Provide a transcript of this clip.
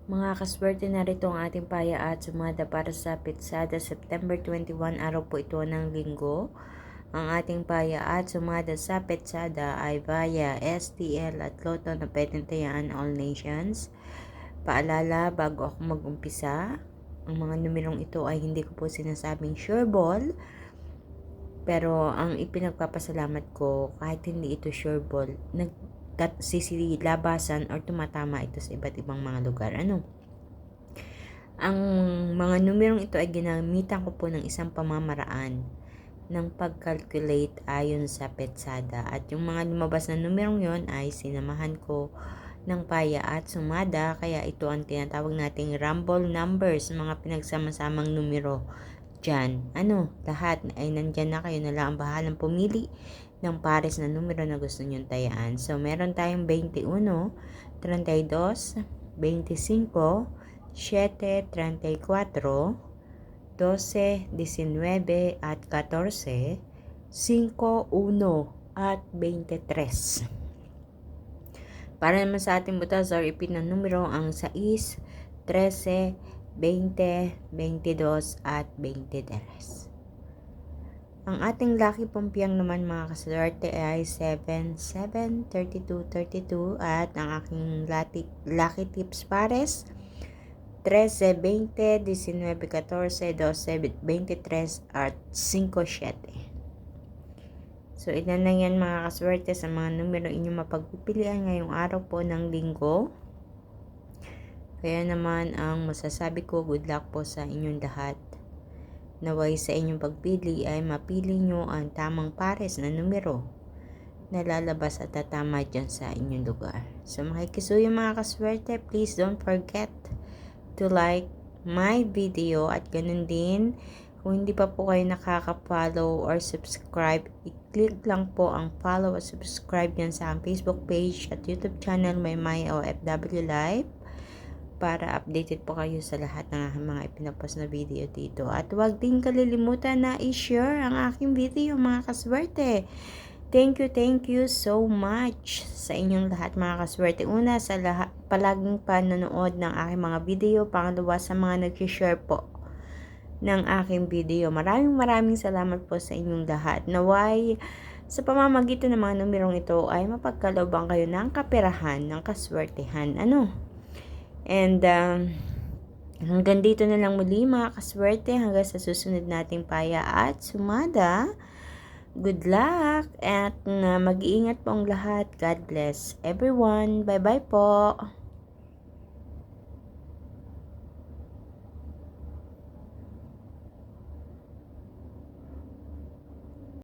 Mga kaswerte, narito ang ating paya at sumada para sa Pitsada September 21, araw po ito ng linggo. Ang ating paya at sumada sa Pitsada ay via STL at Lotto na pwedeng tayaan all nations. Paalala bago ako mag-umpisa, ang mga numerong ito ay hindi ko po sinasabing sure ball, pero ang ipinagpapasalamat ko kahit hindi ito sure ball, labasan or tumatama ito sa iba't ibang mga lugar. Ang mga numerong ito ay ginamitan ko po ng isang pamamaraan ng pag-calculate ayon sa Petsada. At yung mga lumabas na numerong yon ay sinamahan ko ng paya at sumada. Kaya ito ang tinatawag nating rumble numbers, mga pinagsama-samang numero dyan. Lahat ay nandyan na, kayo na lang ang bahalang pumili ng pares na numero na gusto nyong tayaan. So, meron tayong 21, 32, 25, 7, 34, 12, 19 at 14, 5, 1 at 23. Para naman sa ating butas or ipin ng numero ang 6, 13, 20, 22 at 23. Ang ating lucky pumpiyang naman mga kaswerte ay 7, 7, 32, 32 at ang aking lucky tips pares 13, 20, 19, 14, 12, 23 at 5, 7. So, ilan lang yan mga kaswerte sa mga numero inyong mapagpipilian ngayong araw po ng linggo. Kaya naman ang masasabi ko, good luck po sa inyong lahat. Naway sa inyong pagpili ay mapili nyo ang tamang pares na numero na lalabas at tatama dyan sa inyong lugar. So makikisuyo mga kaswerte, please don't forget to like my video at ganun din kung hindi pa po kayo nakaka-follow or subscribe, i-click lang po ang follow at subscribe dyan sa ang Facebook page at YouTube channel may OFW Live para updated po kayo sa lahat ng mga ipinapost na video dito. At huwag din kalilimutan na i-share ang aking video mga kaswerte. Thank you so much sa inyong lahat mga kaswerte. Una, sa lahat, palaging panonood ng aking mga video. Pangalawa, sa mga nag-share po ng aking video. Maraming salamat po sa inyong lahat. Naway, sa pamamagitan ng mga numerong ito ay mapagkalooban kayo ng kaperahan, ng kaswertehan. And hanggang dito na lang muli mga kaswerte, hanggang sa susunod nating paya at sumada. Good luck at mag-iingat po ang lahat. God bless everyone. Bye-bye po.